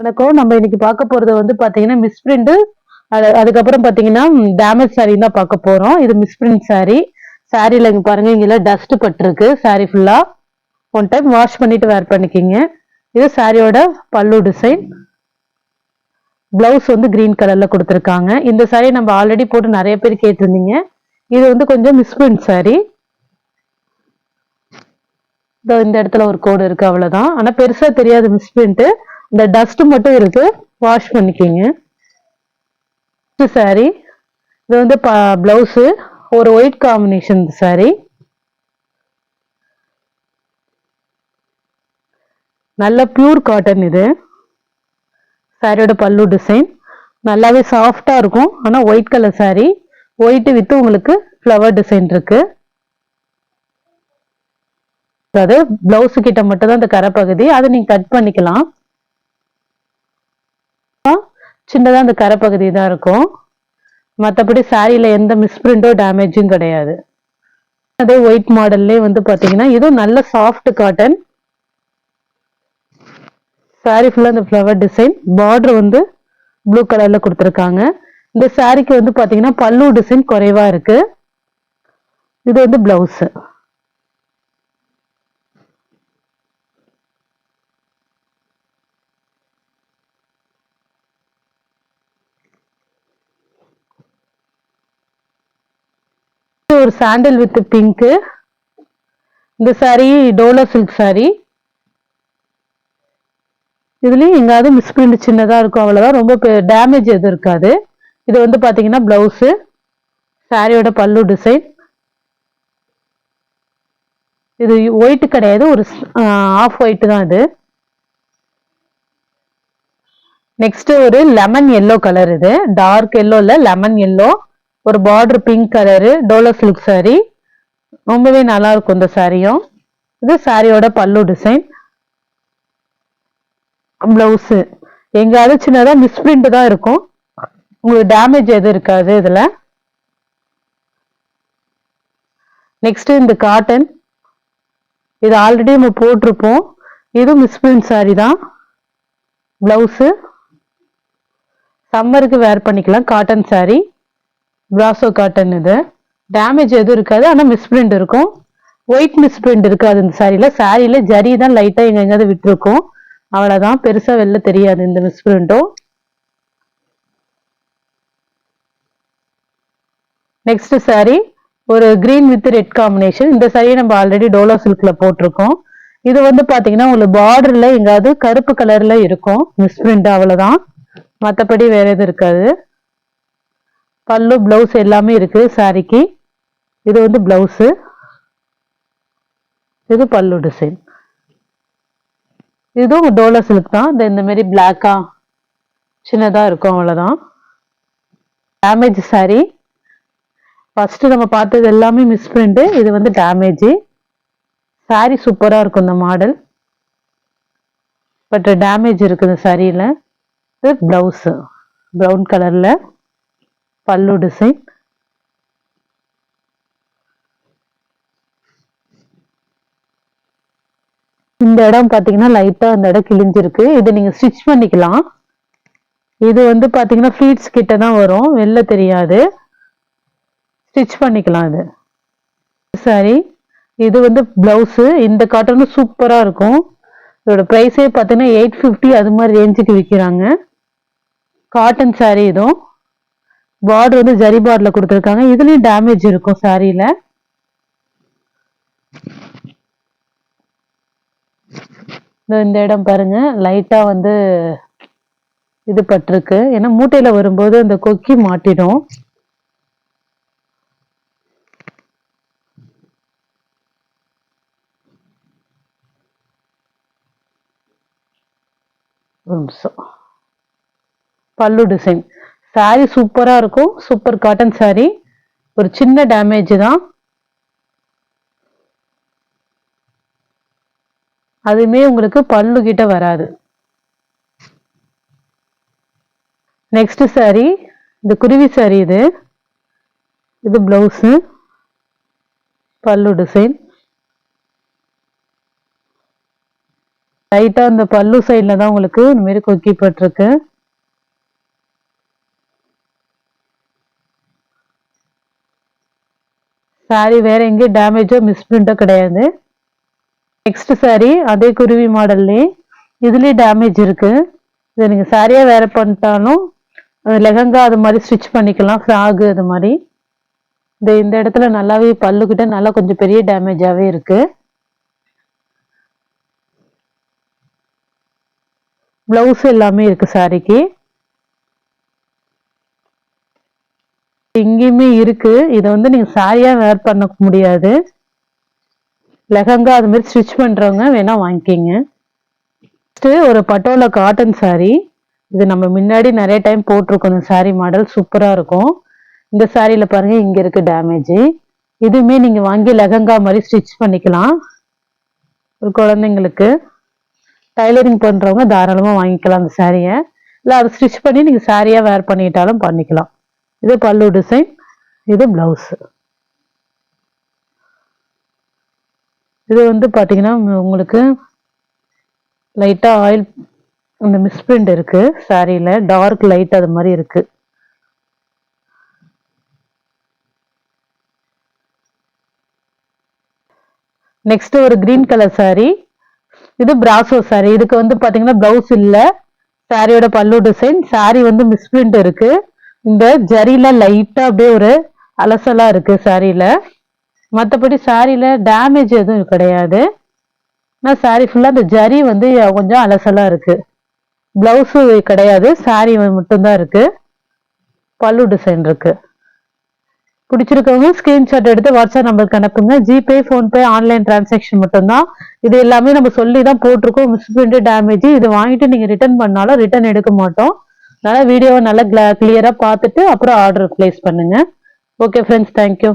வணக்கம். நம்ம இன்னைக்கு பார்க்க போறது வந்து பாத்தீங்கன்னா மிஸ்பிரிண்ட். அதுக்கப்புறம் பாத்தீங்கன்னா டேமேஜ் சாரி தான் பார்க்க போறோம். இது மிஸ்பிரிண்ட் சாரி. சாரில இங்க பாருங்க, இங்கெல்லாம் டஸ்ட் பட்டிருக்கு. சாரி ஃபுல்லா ஒன் டைம் வாஷ் பண்ணிட்டு வேர் பண்ணிக்கிங்க. இது சாரியோட பல்லு டிசைன். பிளவுஸ் வந்து கிரீன் கலர்ல கொடுத்துருக்காங்க. இந்த சாரி நம்ம ஆல்ரெடி போட்டு நிறைய பேர் கேட்டிருந்தீங்க. இது வந்து கொஞ்சம் மிஸ்பிரிண்ட் சாரி. இந்த இடத்துல ஒரு கோடு இருக்கு, அவ்வளவுதான். ஆனா பெருசா தெரியாது மிஸ்பிரிண்ட். இந்த டஸ்ட் மட்டும் இருக்கு, வாஷ் பண்ணிக்கிங்க. சாரி இது வந்து பிளவுஸ் ஒரு ஒயிட் காம்பினேஷன் சாரி. நல்ல பியூர் காட்டன். இது சாரியோட பல்லு டிசைன் நல்லாவே சாஃப்டா இருக்கும். ஆனா white colour sorry, white with உங்களுக்கு ஃப்ளவர் டிசைன் இருக்கு. அது பிளவுஸ் கிட்ட மட்டும் தான் இந்த கரை பகுதி, அதை நீங்க கட் பண்ணிக்கலாம். சின்னதா இந்த கரை பகுதி தான் இருக்கும். மற்றபடி சாரியில எந்த மிஸ்பிரிண்டோ டேமேஜும் கிடையாது. அதே ஒயிட் மாடல்லே வந்து பாத்தீங்கன்னா இதுவும் நல்ல சாஃப்ட் காட்டன் சாரி. ஃபுல்லா இந்த ஃப்ளவர் டிசைன், பார்டர் வந்து ப்ளூ கலர்ல கொடுத்துருக்காங்க. இந்த சாரிக்கு வந்து பாத்தீங்கன்னா பல்லு டிசைன் குறைவா இருக்கு. இது வந்து பிளவுஸ். ஒரு சாண்டல் வித் பிங்க். இந்த சாரி டோலோ சில்க் சாரி. இதுலயும் எங்காவது மிஸ்பிரிண்ட் சின்னதா இருக்கும், அவ்வளவுதான். ரொம்ப டேமேஜ் எதுவும் இருக்காது. இது வந்து பாத்தீங்கன்னா பிளவுஸ், சாரியோட பல்லு டிசைன். இது ஒயிட் கிடையாது, ஒரு ஆஃப் ஒயிட் தான் இது. நெக்ஸ்ட் ஒரு லெமன் எல்லோ கலர். இது டார்க் எல்லோ இல்ல, லெமன் எல்லோ. ஒரு border pink colour, Dolo silk sorry. ரொம்பவே நல்லா இருக்கும் இந்த சாரியும். இது சாரியோட பல்லு டிசைன். பிளவுஸ் எங்காவது சின்னதா மிஸ்பிரிண்ட் தான் இருக்கும், உங்களுக்கு டேமேஜ் எதுவும் இருக்காது இதுல. நெக்ஸ்ட் இந்த காட்டன். இது ஆல்ரெடி நம்ம போட்டிருப்போம். இது மிஸ்பிரிண்ட் சாரி தான். பிளவுஸ் சம்மருக்கு வேர் பண்ணிக்கலாம். Cotton sorry, brasso cotton. இது டேமேஜ் எதுவும் இருக்காது, ஆனா மிஸ்பிரிண்ட் இருக்கும். ஒயிட் மிஸ்பிரிண்ட் இருக்காது இந்த சாரியில. சாரியில ஜரி தான் லைட்டா எங்காவது விட்டுருக்கும், அவ்வளவுதான். பெருசா வெளில தெரியாது இந்த மிஸ்பிரிண்டும். நெக்ஸ்ட் சாரி ஒரு கிரீன் வித் ரெட் காம்பினேஷன். இந்த சாரியை நம்ம ஆல்ரெடி டோலோ சில்க்ல போட்டிருக்கோம். இது வந்து பாத்தீங்கன்னா உங்களுக்கு பார்டர்ல எங்காவது கருப்பு கலர்ல இருக்கும் மிஸ்பிரிண்ட், அவ்வளவுதான். மற்றபடி வேற எதுவும் இருக்காது. பல்லு பிளவுஸ் எல்லாமே இருக்கு சாரிக்கு. இது வந்து பிளவுஸ், இது பல்லு டிசைன். இதுவும் டோலோ சில்க் தான். இந்த மாதிரி பிளாக்கா சின்னதா இருக்கும், அவ்வளவுதான். Damage sorry. ஃபர்ஸ்ட் நம்ம பார்த்தது எல்லாமே மிஸ்பிரிண்ட், இது வந்து டேமேஜ். சாரி சூப்பரா இருக்கும் இந்த மாடல், பட் டேமேஜ் இருக்குது சாரியில. இது பிளவுஸ் பிரவுன் கலர்ல, பல்லு டிசைன். இந்த இடம் பாத்தீங்கன்னா லைட்டா இந்த இடம் கிழிஞ்சிருக்கு, இது நீங்க ஸ்டிச் பண்ணிக்கலாம். இது வந்து பாத்தீங்கன்னா ஃபிளீட்ஸ் கிட்ட தான் வரும், வெளில தெரியாது. ஸ்டிச் பண்ணிக்கலாம் இது. சாரி இது வந்து பிளவுஸ். இந்த காட்டன் சூப்பரா இருக்கும். இதோட பிரைஸே பாத்தீங்கன்னா 850, அது மாதிரி ரேஞ்சுக்கு விற்கிறாங்க. Cotton sorry. இதுவும் பார்டர் வந்து ஜரி பார்டர்ல கொடுத்துருக்காங்க. இதுலயும் டேமேஜ் இருக்கும் சாரியில. இந்த இடம் பாருங்க, லைட்டா வந்து இது பட்டிருக்கு. ஏன்னா மூட்டையில வரும்போது இந்த கொக்கி மாட்டிடும். பல்லு டிசைன். சாரி சூப்பரா இருக்கும், சூப்பர் காட்டன் சாரி. ஒரு சின்ன டேமேஜ் தான், அதுவுமே உங்களுக்கு பல்லு கிட்ட வராது. நெக்ஸ்ட் சாரி இந்த குருவி சாரி. இது பிளவுஸ், பல்லு டிசைன். லைட்டா அந்த பல்லு சைட்ல தான் உங்களுக்கு இந்த மாதிரி கொக்கி போட்டிருக்கு. சாரி வேற எங்கேயும் டேமேஜோ மிஸ்பிரிண்டோ கிடையாது. நெக்ஸ்ட் சாரி அதே குருவி மாடல்லே இதுலயே டேமேஜ் இருக்கு. இதை நீங்க சாரியா வேற பண்ணிட்டாலும் லெஹங்கா அது மாதிரி ஸ்டிச் பண்ணிக்கலாம். ஃப்ராக் அது மாதிரி. இந்த இடத்துல நல்லாவே பல்லுகிட்ட நல்லா கொஞ்சம் பெரிய டேமேஜாவே இருக்கு. பிளவுஸ் எல்லாமே இருக்கு சாரிக்கு. எங்கேயுமே இருக்கு. இதை வந்து நீங்க சாரியா வேர் பண்ண முடியாது. லெஹங்கா அது மாதிரி ஸ்டிச் பண்றவங்க வேணா வாங்கிக்கிங்க. ஒரு பட்டோலா காட்டன் சாரி. இது நம்ம முன்னாடி நிறைய டைம் போட்டிருக்கோம். இந்த சாரி மாடல் சூப்பரா இருக்கும். இந்த சாரியில பாருங்க இங்க இருக்கு டேமேஜ். இதுவுமே நீங்க வாங்கி லெஹங்கா மாதிரி ஸ்டிச் பண்ணிக்கலாம். ஒரு குழந்தைங்களுக்கு டைலரிங் பண்றவங்க தாராளமா வாங்கிக்கலாம் அந்த சாரிய. இல்ல அதை ஸ்டிச் பண்ணி நீங்க சாரியா வேர் பண்ணிட்டாலும் பண்ணிக்கலாம். இது பல்லு டிசைன், இது பிளவுஸ். இது வந்து பாத்தீங்கன்னா உங்களுக்கு லைட்டா ஆயில் இந்த மிஸ்பிரிண்ட் இருக்கு சாரியில. டார்க் லைட் அது மாதிரி இருக்கு. நெக்ஸ்ட் ஒரு கிரீன் கலர் சாரி. இது பிராசோ சாரி. இதுக்கு வந்து பாத்தீங்கன்னா பிளவுஸ் இல்ல. சாரியோட பல்லு டிசைன். சாரி வந்து மிஸ்பிரிண்ட் இருக்கு. இந்த ஜரியில லைட்டா அப்படியே ஒரு அலசலா இருக்கு சாரியில. மற்றபடி சாரியில டேமேஜ் எதுவும் கிடையாது. ஆனால் சாரி ஃபுல்லா இந்த ஜரி வந்து கொஞ்சம் அலசலா இருக்கு. பிளவுஸு கிடையாது, சாரி மட்டும்தான் இருக்கு. பல்லு டிசைன் இருக்கு. பிடிச்சிருக்கவங்க ஸ்கிரீன்ஷாட் எடுத்து வாட்ஸ்அப் நம்பருக்கு அனுப்புங்க. ஜிபே, போன்பே, ஆன்லைன் டிரான்சாக்ஷன் மட்டும்தான். இது எல்லாமே நம்ம சொல்லி தான் போட்டிருக்கோம். Misprint, damage. இது வாங்கிட்டு நீங்க ரிட்டர்ன் பண்ணாலும் ரிட்டர்ன் எடுக்க மாட்டோம். அதனால வீடியோவை நல்லா கிளியரா பார்த்துட்டு அப்புறம் ஆர்டர் பிளேஸ் பண்ணுங்க. Okay friends, thank you.